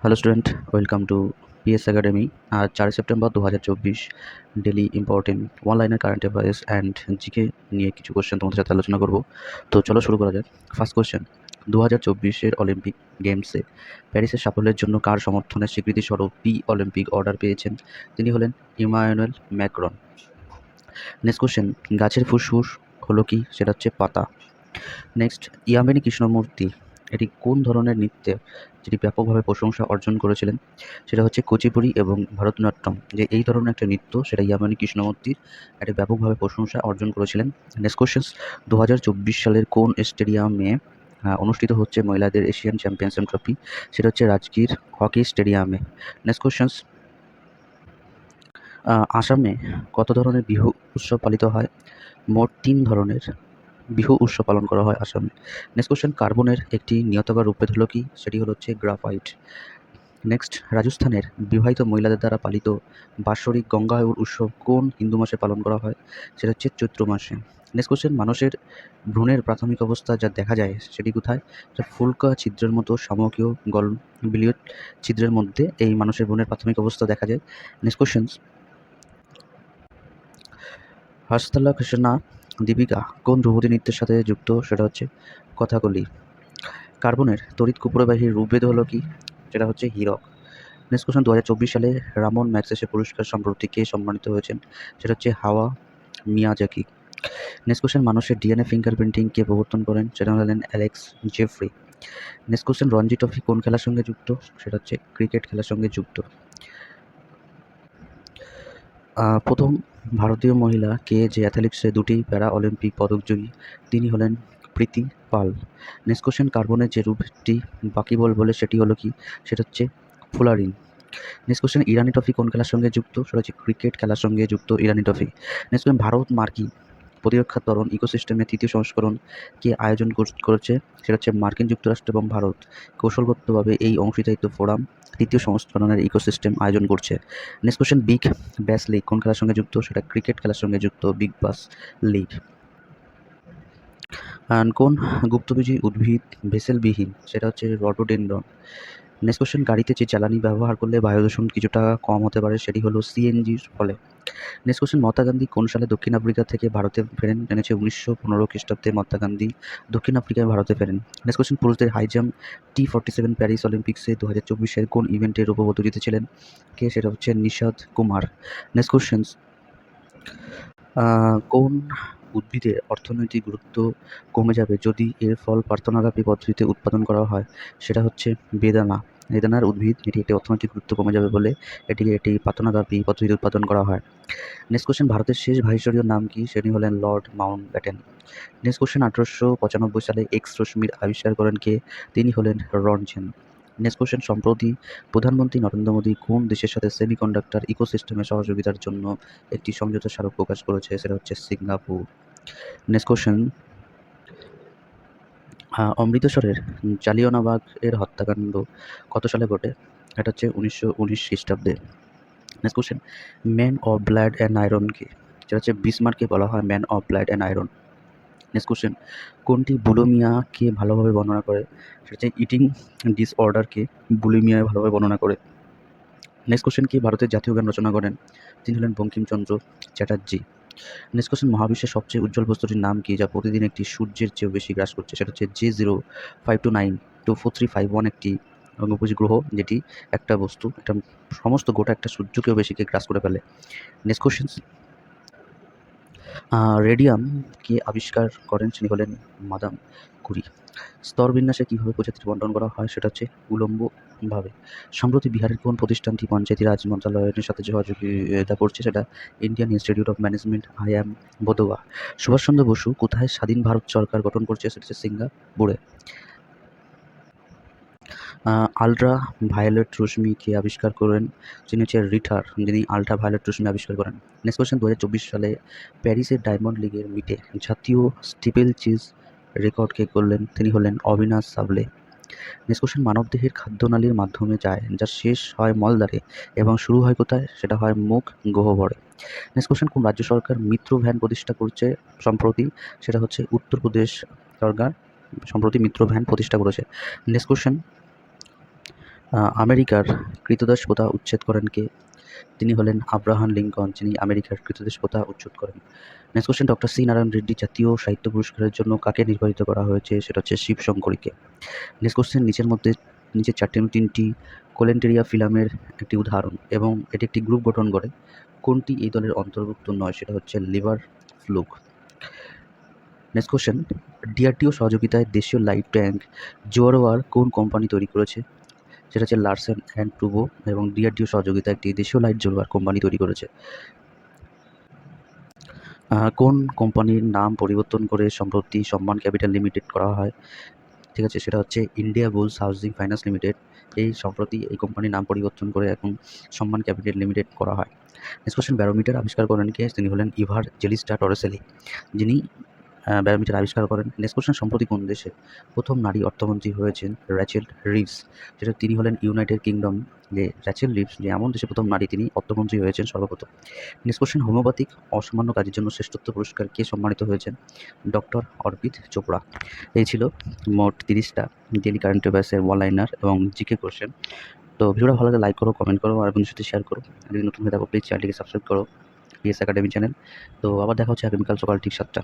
Hello student, welcome to PS academy. आज 4 September 2024 daily important one লাইনের current affairs and GK নিয়ে কিছু question তোমাদের সাথে আলোচনা করব। তো চলো শুরু করা যাক। ফার্স্ট কোশ্চেন, 2024-এর অলিম্পিক গেমসে প্যারিসের সাফল্যের জন্য কার সমর্থনের স্বীকৃতিস্বরূপ অলিম্পিক অর্ডার পেয়েছেন? তিনি হলেন ইমানুয়েল ম্যাক্রন। নেক্সট কোশ্চেন, গাছের ফুসফুস হলো কি? সেটা হচ্ছে পাতা। নেক্সট, ইয়ামিনী কৃষ্ণমূর্তি এটি কোন ধরনের নৃত্যে যেটি ব্যাপকভাবে প্রশংসা অর্জন করেছিলেন? সেটা হচ্ছে কুচিপুড়ি এবং ভরতনাট্যম। যে এই ধরনের একটা নৃত্য, সেটা ইয়ামিনী কৃষ্ণমূর্তির এটি ব্যাপকভাবে প্রশংসা অর্জন করেছিলেন। নেক্সট কোশ্চেন্স, 2024 সালের কোন স্টেডিয়ামে অনুষ্ঠিত হচ্ছে মহিলাদের এশিয়ান চ্যাম্পিয়নশিপ ট্রফি? সেটা হচ্ছে রাজগীর হকি স্টেডিয়ামে। নেক্সট কোশ্চেন্স, আসামে কত ধরনের বিহু উৎসব পালিত হয়? মোট 3 ধরনের বিহু উৎসব পালন করা হয় আসামে। নেক্সট কোশ্চেন, কার্বনের একটি নিয়তাকার রূপভেদ হলো কি? সেটি হচ্ছে গ্রাফাইট। নেক্সট, রাজস্থানের বিবাহিত মহিলাদের দ্বারা পালিত বাৎসরিক গঙ্গায়ুর উৎসব কোন হিন্দু মাসে পালন করা হয়? সেটা হচ্ছে চৈত্র মাসে। নেক্সট কোশ্চেন, মানুষের ভ্রূণের প্রাথমিক অবস্থা যা দেখা যায় সেটি কোথায়? এটা ফুলকা ছিদ্রের মতো সামকীয় গলবিলীয় ছিদ্রের মধ্যে এই মানুষের ভ্রূণের প্রাথমিক অবস্থা দেখা যায়। নেক্সট কোশ্চেন, হস্তলা কৃষ্ণা দীপিকা কোন ধ্রুপদী নৃত্যের সাথে যুক্ত? সেটা হচ্ছে কথাকলি। কার্বনের তড়িৎ কুপ্রবাহীর রূপভেদ হলো কি? সেটা হচ্ছে হীরক। নেক্সট কোশ্চেন, 2024 সালে রামন ম্যাগসেসে পুরস্কার সম্প্রতি কে সম্মানিত হয়েছেন? সেটা হচ্ছে হাওয়া মিয়াজাকি। নেক্সট কোশ্চেন, মানুষের ডিএনএ ফিঙ্গারপ্রিন্টিং কে প্রবর্তন করেন? সেটা হলেন Alex Jeffrey. Next question, Ranji trophy কোন খেলার সঙ্গে যুক্ত? সেটা হচ্ছে ক্রিকেট খেলার সঙ্গে যুক্ত। প্রথম ভারতীয় মহিলা কে যে অ্যাথলেটিক্সে 2টি প্যারা অলিম্পিক পদকজয়ী? তিনি হলেন প্রীতি পাল। নেক্সট কোশ্চেন, কার্বনের যে রূপটি বাকিবল বলে সেটি হলো কি? সেটা হচ্ছে ফুলারিন। নেক্সট কোশ্চেন, ইরানি ট্রফি কোন খেলার সঙ্গে যুক্ত? সেটা হচ্ছে ক্রিকেট খেলার সঙ্গে যুক্ত ইরানি ট্রফি। নেক্সট কোশ্চেন, ভারত মার্কিন প্রতিরক্ষা ত্বরণ ইকোসিস্টেমের 3য় সংস্করণ কে আয়োজন করেছে? সেটা হচ্ছে মার্কিন যুক্তরাষ্ট্র এবং ভারত কৌশলগতভাবে এই অংশীদারিত্ব ফোরাম 3য় সংস্করণের ইকোসিস্টেম আয়োজন করছে। নেক্সট কোশ্চেন, বিগ ব্যাস লিগ কোন খেলার সঙ্গে যুক্ত? সেটা ক্রিকেট খেলার সঙ্গে যুক্ত বিগ বাস লিগ। কোন গুপ্তবীজী উদ্ভিদ ভেসেলবিহীন? সেটা হচ্ছে রডোডেনড্রন। নেক্সট কোশ্চেন, গাড়িতে যে জ্বালানি ব্যবহার করলে বায়ু দূষণ কিছুটা কম হতে পারে সেটি হলো সিএনজির ফলে। নেক্সট কোশ্চেন, মহাত্মা গান্ধী কোন সালে দক্ষিণ আফ্রিকা থেকে ভারতে ফেরেন? জেনেছে 1915 খ্রিস্টাব্দে মহাত্মা গান্ধী দক্ষিণ আফ্রিকায় ভারতে ফেরেন। নেক্সট কোশ্চেন, পুরুষদের হাই জাম্প T47 প্যারিস অলিম্পিক্সে 2024-এর কোন ইভেন্টের রূপবধূ জিতেছিলেন? কে? সেটা হচ্ছে নিশাদ কুমার। নেক্সট কোশ্চেন, কোন উদ্ভিদের অর্থনৈতিক গুরুত্ব কমে যাবে যদি এর ফল পার্থনালাপী পদ্ধতিতে উৎপাদন করা হয়? সেটা হচ্ছে বেদানা। বেদানার উদ্ভিদ এটি একটি অর্থনৈতিক গুরুত্ব কমে যাবে বলে এটি পার্থনালাপী পদ্ধতিতে উৎপাদন করা হয়। নেক্সট কোশ্চেন, ভারতের শেষ ভাইসরয়ের নাম কি? সেটি হলেন লর্ড মাউন্টব্যাটেন। নেক্সট কোশ্চেন, 1895 সালে এক্স রশ্মির আবিষ্কার করেন কে? তিনি হলেন রনচেন। নেক্সট কোশ্চেন, সম্প্রতি প্রধানমন্ত্রী নরেন্দ্র মোদী কোন দেশের সাথে সেমিকন্ডাক্টর ইকোসিস্টেমে সহযোগিতার জন্য একটি সমঝোতা স্মারক প্রকাশ করেছে? সেটা হচ্ছে সিঙ্গাপুর। নেক্সট কোশ্চেন, অমৃতসরের জালিয়ানওয়ালাবাগ এর হত্যাকাণ্ড কত সালে ঘটে? এটা হচ্ছে 1919 খ্রিস্টাব্দে। Next question, man of blood and iron কে? যেটা হচ্ছে বিসমার্ককে বলা হয় man of blood and iron. Next question, কোনটি বুলিমিয়াকে ভালোভাবে বর্ণনা করে? সেটা হচ্ছে ইটিং ডিসঅর্ডারকে বুলিমিয়ায় ভালোভাবে বর্ণনা করে। নেক্সট কোশ্চেন, কি ভারতের জাতীয় গান রচনা করেন? তিনি হলেন বঙ্কিমচন্দ্র চ্যাটার্জি। নেক্সট কোশ্চেন, মহাবিশ্বের সবচেয়ে উজ্জ্বল বস্তুটির নাম কি যা প্রতিদিন একটি সূর্যের চেয়েও বেশি গ্রাস করছে? সেটা হচ্ছে J05292431 একটি উপযোগী গ্রহ, যেটি একটা বস্তু এটা সমস্ত গোটা একটা সূর্যকেও বেশিকে গ্রাস করে ফেলে। নেক্সট কোশ্চেন, রেডিয়াম কে আবিষ্কার করেন? তিনি হলেন মাদাম কুরি। স্তর বিন্যাসে কীভাবে প্রজাতির বন্টন করা হয়? সেটা হচ্ছে উলম্বভাবে। সম্প্রতি বিহারের কোন প্রতিষ্ঠানটি পঞ্চায়েতি রাজ মন্ত্রণালয়ের সাথে সহযোগিতা করছে? সেটা Indian Institute of Management IIM বোদোয়া। সুভাষচন্দ্র বসু কোথায় স্বাধীন ভারত সরকার গঠন করছে? সেটা হচ্ছে সিঙ্গাপুরে। আল্ট্রা ভায়োলেট রশ্মি কে আবিষ্কার করেন? যিনি হচ্ছে রিটার, যিনি আল্ট্রা ভায়োলেট রশ্মি আবিষ্কার করেন। নেক্সট কোয়েশ্চেন, 2024 সালে প্যারিসের ডায়মন্ড লিগের মিটে জাতীয় স্টিপল চিজ রেকর্ড কে করলেন? তিনি হলেন অবিনাশ সাবলে। নেক্সট কোয়েশ্চেন, মানবদেহের খাদ্যনালীর মাধ্যমে যায় যা শেষ হয় মলদ্বারে এবং শুরু হয় কোথায়? সেটা হয় মুখ গহ্বরে। নেক্সট কোয়েশ্চেন, কোন রাজ্য সরকার মিত্র ভ্যান প্রতিষ্ঠা করছে সম্প্রতি? সেটা হচ্ছে উত্তরপ্রদেশ সরকার সম্প্রতি মিত্র ভ্যান প্রতিষ্ঠা করেছে। নেক্সট কোয়েশ্চেন, আমেরিকার ক্রীতদাস প্রথা উচ্ছেদ করেন কে? তিনি হলেন আব্রাহাম লিঙ্কন, যিনি আমেরিকার ক্রীতদাস প্রথা উচ্ছেদ করেন। Next question, doctor C Narayan Reddy জাতীয় সাহিত্য পুরস্কারের জন্য কাকে নির্বাচিত করা হয়েছে? সেটা হচ্ছে শিবশঙ্করীকে। নেক্সট কোশ্চেন, নিচের চারটি তিনটি কোলেন্টেরিয়া ফিলামের একটি উদাহরণ এবং এটি একটি গ্রুপ গঠন করে। কোনটি এই দলের অন্তর্ভুক্ত নয়? সেটা হচ্ছে liver fluke. Next question, DRDO সহযোগিতায় দেশীয় লাইট ট্যাঙ্ক জোয়ারওয়ার কোন কোম্পানি তৈরি করেছে? সেটা হচ্ছে লারসেন অ্যান্ড টুব্রো, এবং ডিআরডিও সহযোগিতায় একটি দেশীয় লাইট জোয়ার কোম্পানি তৈরি করেছে। কোন কোম্পানির নাম পরিবর্তন করে সম্প্রতি সম্মান ক্যাপিটাল লিমিটেড করা হয়? ঠিক আছে, সেটা হচ্ছে India bull's housing finance limited. সম্প্রতি এই কোম্পানির নাম পরিবর্তন করে এখন সম্মান ক্যাপিটাল লিমিটেড করা হয়। নেক্সট কোশ্চেন, ব্যারোমিটার আবিষ্কার করেন কে? তিনি হলেন ইভার জেলিস্টা টরেসেলি, যিনি ব্যারোমিটার আবিষ্কার করেন। নেক্সট কোশ্চেন, সম্প্রতি কোন দেশে প্রথম নারী অর্থমন্ত্রী হয়েছেন? র্যাচেল রিভস, যেটা তিনি হলেন ইউনাইটেড কিংডম। যে র্যাচেল রিভস, যে এমন দেশে প্রথম নারী, তিনি অর্থমন্ত্রী হয়েছেন সর্বপ্রথম। নেক্সট কোশ্চেন, হোমিওপ্যাথিক অসামান্য কাজের জন্য শ্রেষ্ঠত্ব পুরস্কার কে সম্মানিত হয়েছেন? ডক্টর অর্পিত চোপড়া। এই ছিল মোট 30টা ডেলি কারেন্ট অ্যাফেয়ার্সের ওয়ান লাইনার এবং জিকে কোশ্চেন। তো ভিডিওটা ভালো লাগলে লাইক করো, কমেন্ট করো, আর বন্ধুদের সাথে শেয়ার করো। যদি নতুন হয়ে থাকো প্লিজ চ্যানেলটিকে সাবস্ক্রাইব করো, পিএস একাডেমি চ্যানেল। তো আবার দেখা হচ্ছে আগামীকাল সকাল ঠিক 7টা।